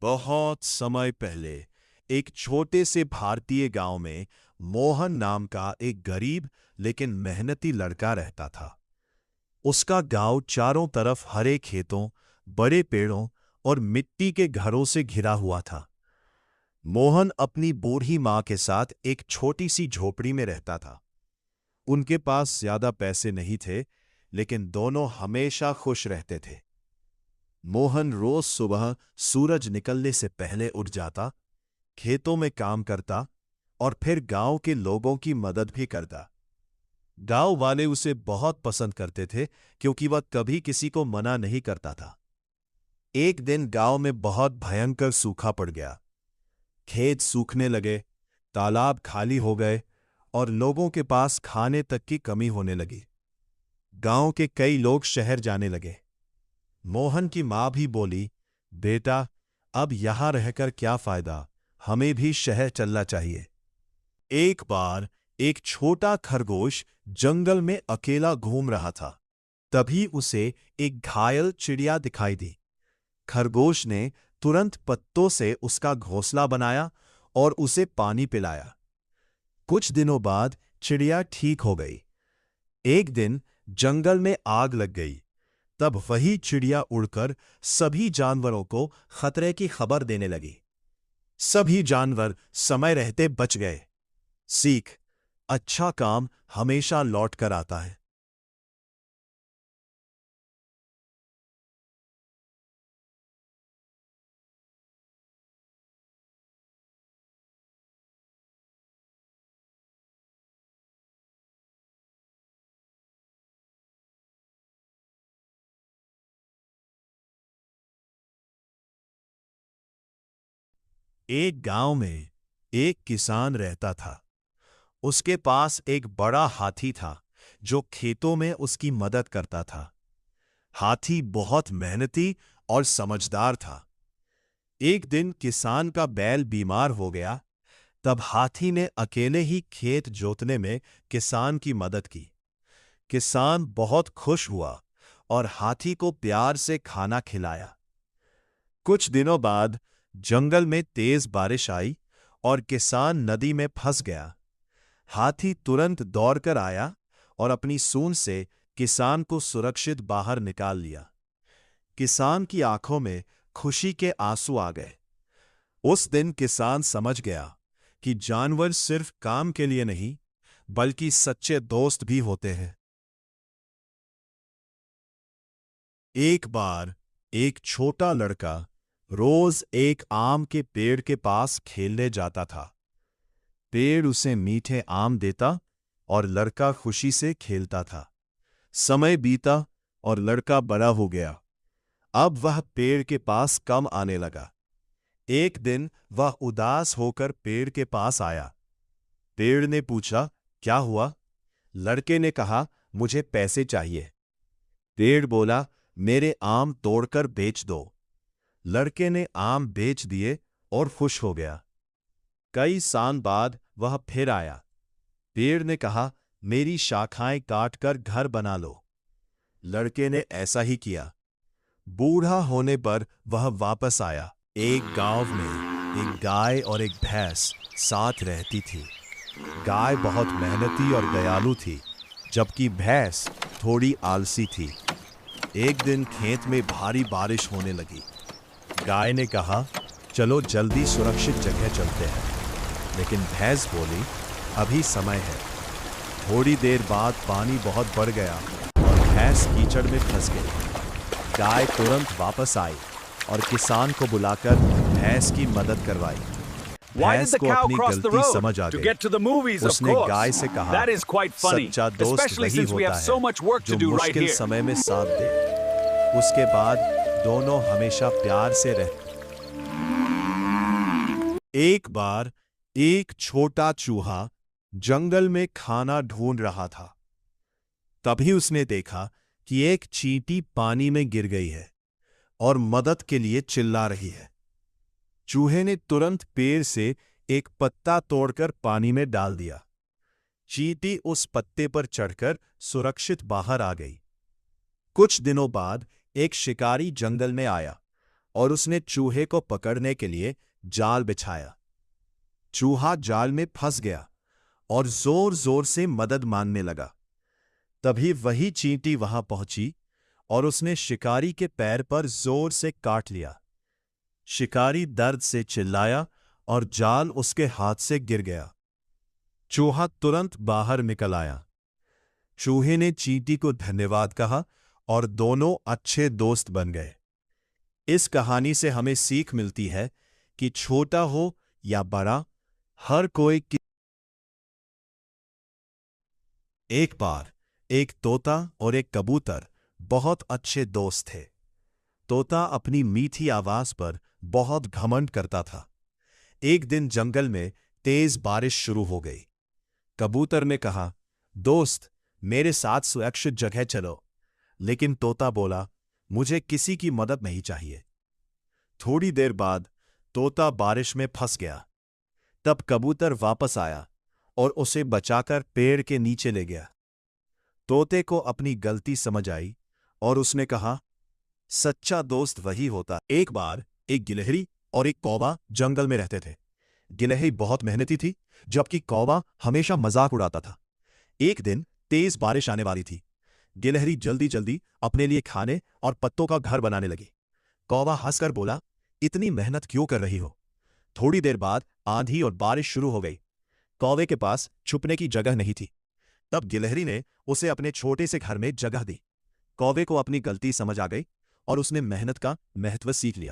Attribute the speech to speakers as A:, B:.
A: बहुत समय पहले एक छोटे से भारतीय गांव में मोहन नाम का एक गरीब लेकिन मेहनती लड़का रहता था। उसका गांव चारों तरफ हरे खेतों, बड़े पेड़ों और मिट्टी के घरों से घिरा हुआ था। मोहन अपनी बूढ़ी मां के साथ एक छोटी सी झोपड़ी में रहता था। उनके पास ज्यादा पैसे नहीं थे, लेकिन दोनों हमेशा खुश रहते थे। मोहन रोज सुबह सूरज निकलने से पहले उठ जाता, खेतों में काम करता और फिर गांव के लोगों की मदद भी करता। गांव वाले उसे बहुत पसंद करते थे क्योंकि वह कभी किसी को मना नहीं करता था। एक दिन गांव में बहुत भयंकर सूखा पड़ गया। खेत सूखने लगे, तालाब खाली हो गए और लोगों के पास खाने तक की कमी होने लगी। गांव के कई लोग शहर जाने लगे। मोहन की मां भी बोली, बेटा, अब यहां रहकर क्या फायदा, हमें भी शहर चलना चाहिए। एक बार एक छोटा खरगोश जंगल में अकेला घूम रहा था। तभी उसे एक घायल चिड़िया दिखाई दी। खरगोश ने तुरंत पत्तों से उसका घोंसला बनाया और उसे पानी पिलाया। कुछ दिनों बाद चिड़िया ठीक हो गई। एक दिन जंगल में आग लग गई। तब वही चिड़िया उड़कर सभी जानवरों को खतरे की खबर देने लगी। सभी जानवर समय रहते बच गए। सीख: अच्छा काम हमेशा लौट कर आता है। एक गांव में एक किसान रहता था। उसके पास एक बड़ा हाथी था जो खेतों में उसकी मदद करता था। हाथी बहुत मेहनती और समझदार था। एक दिन किसान का बैल बीमार हो गया। तब हाथी ने अकेले ही खेत जोतने में किसान की मदद की। किसान बहुत खुश हुआ और हाथी को प्यार से खाना खिलाया। कुछ दिनों बाद जंगल में तेज बारिश आई और किसान नदी में फंस गया। हाथी तुरंत दौड़कर आया और अपनी सूंड से किसान को सुरक्षित बाहर निकाल लिया। किसान की आंखों में खुशी के आंसू आ गए। उस दिन किसान समझ गया कि जानवर सिर्फ काम के लिए नहीं, बल्कि सच्चे दोस्त भी होते हैं। एक बार एक छोटा लड़का रोज एक आम के पेड़ के पास खेलने जाता था। पेड़ उसे मीठे आम देता और लड़का खुशी से खेलता था। समय बीता और लड़का बड़ा हो गया। अब वह पेड़ के पास कम आने लगा। एक दिन वह उदास होकर पेड़ के पास आया। पेड़ ने पूछा, क्या हुआ? लड़के ने कहा, मुझे पैसे चाहिए। पेड़ बोला, मेरे आम तोड़कर बेच दो। लड़के ने आम बेच दिए और खुश हो गया। कई साल बाद वह फिर आया। पेड़ ने कहा, मेरी शाखाएं काटकर घर बना लो। लड़के ने ऐसा ही किया। बूढ़ा होने पर वह वापस आया। एक गांव में एक गाय और एक भैंस साथ रहती थी। गाय बहुत मेहनती और दयालु थी, जबकि भैंस थोड़ी आलसी थी। एक दिन खेत में भारी बारिश होने लगी। गाय ने कहा, चलो जल्दी सुरक्षित जगह चलते हैं। लेकिन भैंस बोली, अभी समय है। थोड़ी देर बाद पानी बहुत बढ़ गया और भैंस कीचड़ में फंस गई। गाय तुरंत वापस आई और किसान को बुलाकर भैंस की मदद करवाई। भैंस को अपनी गलती समझ आ गई। उसने गाय से कहा, सच्चा दोस्त वही होता है जो मुश्किल समय में साथ दे। उसके बाद दोनों हमेशा प्यार से रहते। एक बार एक छोटा चूहा जंगल में खाना ढूंढ रहा था। तभी उसने देखा कि एक चींटी पानी में गिर गई है और मदद के लिए चिल्ला रही है। चूहे ने तुरंत पेड़ से एक पत्ता तोड़कर पानी में डाल दिया। चींटी उस पत्ते पर चढ़कर सुरक्षित बाहर आ गई। कुछ दिनों बाद एक शिकारी जंगल में आया और उसने चूहे को पकड़ने के लिए जाल बिछाया। चूहा जाल में फंस गया और जोर जोर से मदद मांगने लगा। तभी वही चींटी वहां पहुंची और उसने शिकारी के पैर पर जोर से काट लिया। शिकारी दर्द से चिल्लाया और जाल उसके हाथ से गिर गया। चूहा तुरंत बाहर निकल आया। चूहे ने चींटी को धन्यवाद कहा और दोनों अच्छे दोस्त बन गए। इस कहानी से हमें सीख मिलती है कि छोटा हो या बड़ा, हर कोई एक बार एक तोता और एक कबूतर बहुत अच्छे दोस्त थे। तोता अपनी मीठी आवाज पर बहुत घमंड करता था। एक दिन जंगल में तेज बारिश शुरू हो गई। कबूतर ने कहा, दोस्त, मेरे साथ सुरक्षित जगह चलो। लेकिन तोता बोला, मुझे किसी की मदद नहीं चाहिए। थोड़ी देर बाद तोता बारिश में फंस गया। तब कबूतर वापस आया और उसे बचाकर पेड़ के नीचे ले गया। तोते को अपनी गलती समझ आई और उसने कहा, सच्चा दोस्त वही होता। एक बार एक गिलहरी और एक कौवा जंगल में रहते थे। गिलहरी बहुत मेहनती थी, जबकि कौवा हमेशा मजाक उड़ाता था। एक दिन तेज बारिश आने वाली थी। गिलहरी जल्दी जल्दी अपने लिए खाने और पत्तों का घर बनाने लगी। कौवा हंसकर बोला, इतनी मेहनत क्यों कर रही हो? थोड़ी देर बाद आंधी और बारिश शुरू हो गई। कौवे के पास छुपने की जगह नहीं थी। तब गिलहरी ने उसे अपने छोटे से घर में जगह दी। कौवे को अपनी गलती समझ आ गई और उसने मेहनत का महत्व सीख लिया।